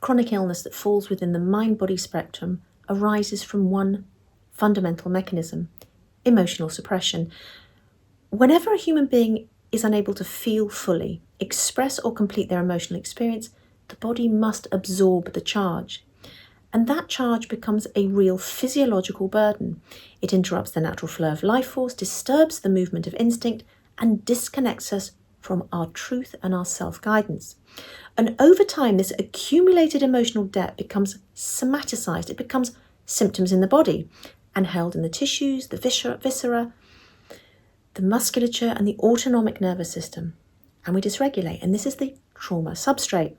chronic illness that falls within the mind-body spectrum arises from one fundamental mechanism: emotional suppression. Whenever a human being is unable to feel fully, express or complete their emotional experience, the body must absorb the charge. And that charge becomes a real physiological burden. It interrupts the natural flow of life force, disturbs the movement of instinct, and disconnects us from our truth and our self-guidance. And over time, this accumulated emotional debt becomes somaticized. It becomes symptoms in the body and held in the tissues, the viscera, the musculature, and the autonomic nervous system. And we dysregulate. And this is the trauma substrate.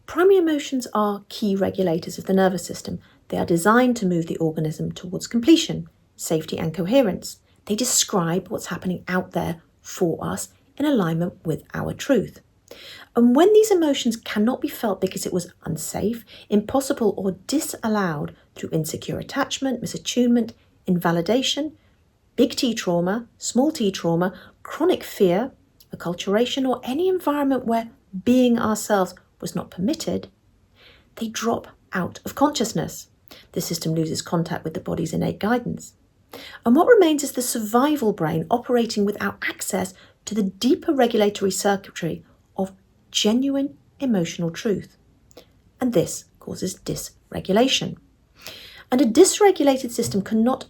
Primary emotions are key regulators of the nervous system. They are designed to move the organism towards completion, safety, and coherence. They describe what's happening out there for us in alignment with our truth. And when these emotions cannot be felt because it was unsafe, impossible, or disallowed through insecure attachment, misattunement, invalidation, big T trauma, small t trauma, chronic fear, acculturation, or any environment where being ourselves was not permitted, they drop out of consciousness. The system loses contact with the body's innate guidance. And what remains is the survival brain operating without access to the deeper regulatory circuitry of genuine emotional truth. And this causes dysregulation. And a dysregulated system cannot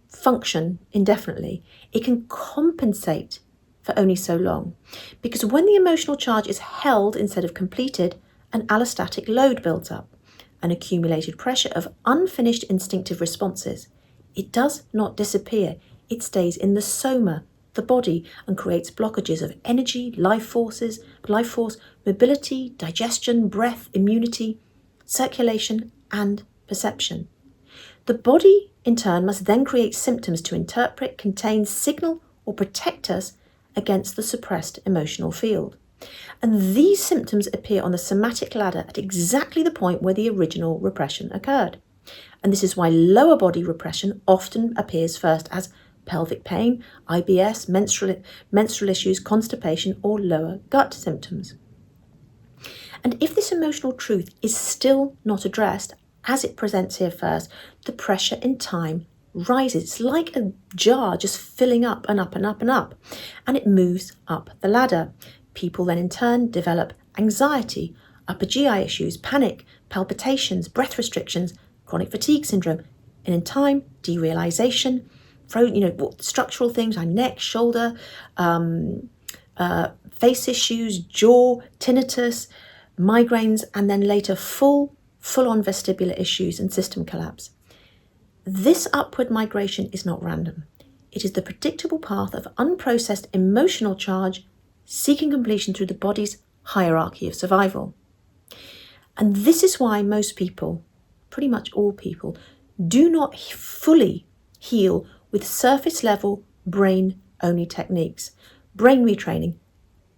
function indefinitely. It can compensate for only so long, because when the emotional charge is held instead of completed, an allostatic load builds up, an accumulated pressure of unfinished instinctive responses. It does not disappear. It stays in the soma, the body, and creates blockages of energy, life force, mobility, digestion, breath, immunity, circulation, and perception. The body, in turn, must then create symptoms to interpret, contain, signal, or protect us against the suppressed emotional field. And these symptoms appear on the somatic ladder at exactly the point where the original repression occurred. And this is why lower body repression often appears first as pelvic pain, IBS, menstrual issues, constipation, or lower gut symptoms. And if this emotional truth is still not addressed, as it presents here first, the pressure in time rises. It's like a jar just filling up and up and up and up, and it moves up the ladder. People then in turn develop anxiety, upper GI issues, panic, palpitations, breath restrictions, chronic fatigue syndrome, and in time, derealization, structural things like neck, shoulder, face issues, jaw, tinnitus, migraines, and then later full-on vestibular issues and system collapse. This upward migration is not random. It is the predictable path of unprocessed emotional charge seeking completion through the body's hierarchy of survival. And this is why most people, pretty much all people, do not fully heal with surface level brain-only techniques. Brain retraining,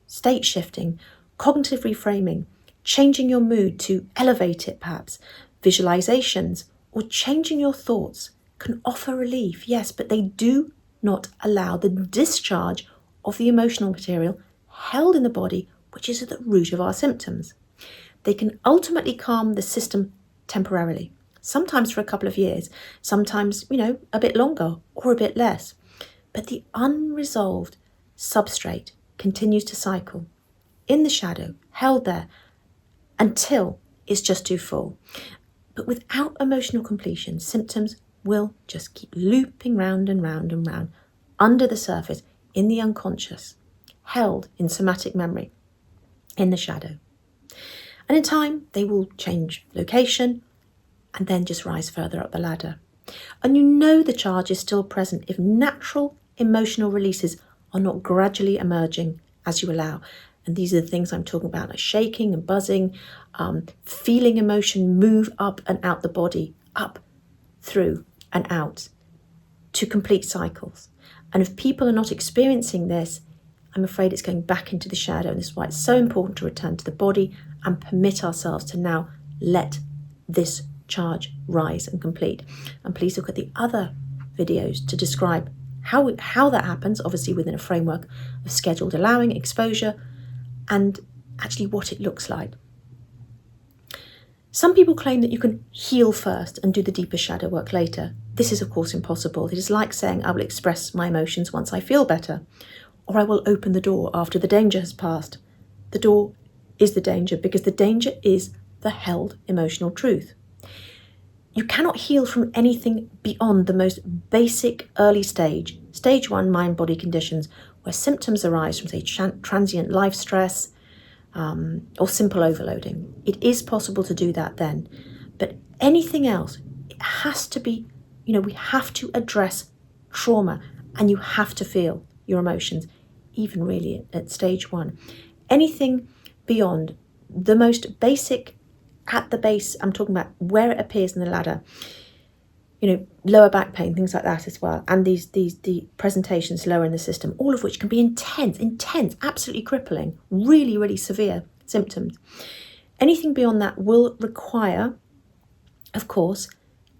state shifting, cognitive reframing, changing your mood to elevate it perhaps, visualizations, or changing your thoughts can offer relief, yes, but they do not allow the discharge of the emotional material held in the body, which is at the root of our symptoms. They can ultimately calm the system temporarily, sometimes for a couple of years, sometimes, a bit longer or a bit less. But the unresolved substrate continues to cycle in the shadow, held there, until it's just too full. But without emotional completion, symptoms will just keep looping round and round and round under the surface, in the unconscious, held in somatic memory, in the shadow. And in time, they will change location and then just rise further up the ladder. And the charge is still present if natural emotional releases are not gradually emerging as you allow. And these are the things I'm talking about, like shaking and buzzing, feeling emotion move up and out the body, up, through and out, to complete cycles. And if people are not experiencing this, I'm afraid it's going back into the shadow. And this is why it's so important to return to the body and permit ourselves to now let this charge rise and complete. And please look at the other videos to describe how that happens, obviously within a framework of scheduled allowing, exposure, and actually what it looks like. Some people claim that you can heal first and do the deeper shadow work later. This is, of course, impossible. It is like saying I will express my emotions once I feel better, or I will open the door after the danger has passed. The door is the danger because the danger is the held emotional truth. You cannot heal from anything beyond the most basic early stage 1 mind-body conditions, where symptoms arise from, say, transient life stress or simple overloading. It is possible to do that then. But anything else, it has to be, we have to address trauma, and you have to feel your emotions, even really at stage 1. Anything beyond the most basic, at the base, I'm talking about where it appears in the ladder, lower back pain, things like that as well, and the presentations lower in the system, all of which can be intense, absolutely crippling, really, really severe symptoms. Anything beyond that will require, of course,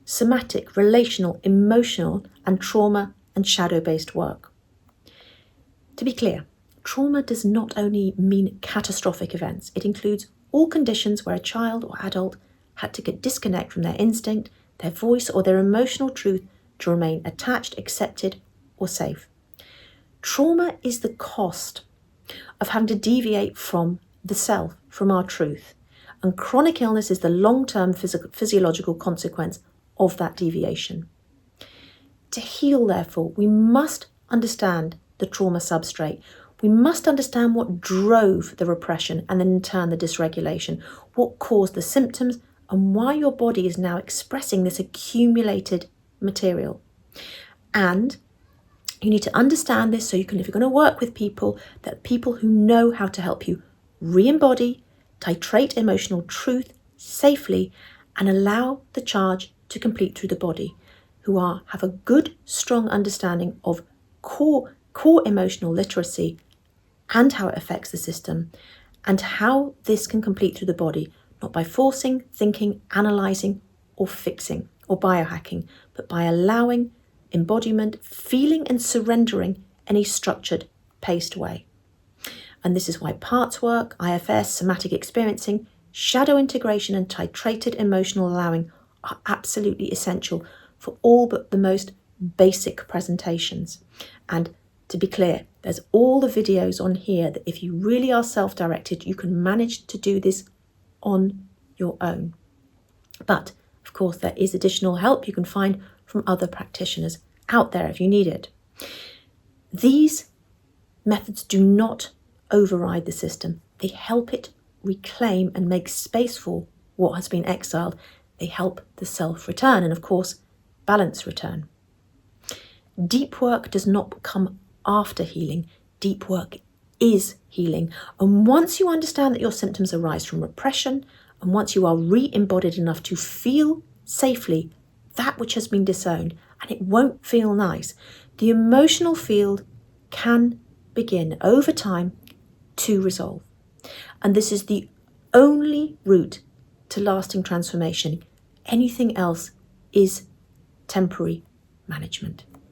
somatic, relational, emotional, and trauma and shadow-based work. To be clear, trauma does not only mean catastrophic events. It includes all conditions where a child or adult had to disconnect from their instinct, their voice, or their emotional truth to remain attached, accepted, or safe. Trauma is the cost of having to deviate from the self, from our truth. And chronic illness is the long-term physiological consequence of that deviation. To heal, therefore, we must understand the trauma substrate. We must understand what drove the repression and then in turn the dysregulation, what caused the symptoms, and why your body is now expressing this accumulated material. And you need to understand this so you can, if you're going to work with people, that people who know how to help you re-embody, titrate emotional truth safely, and allow the charge to complete through the body, who have a good, strong understanding of core emotional literacy and how it affects the system, and how this can complete through the body, not by forcing, thinking, analysing, or fixing, or biohacking, but by allowing embodiment, feeling and surrendering in a structured, paced way. And this is why parts work, IFS, somatic experiencing, shadow integration, and titrated emotional allowing are absolutely essential for all but the most basic presentations. And to be clear, there's all the videos on here that if you really are self-directed, you can manage to do this on your own. But of course, there is additional help you can find from other practitioners out there if you need it. These methods do not override the system. They help it reclaim and make space for what has been exiled. They help the self return and, of course, balance return. Deep work does not come after healing. Deep work is healing. And once you understand that your symptoms arise from repression, and once you are re-embodied enough to feel safely that which has been disowned, and it won't feel nice, the emotional field can begin over time to resolve. And this is the only route to lasting transformation. Anything else is temporary management.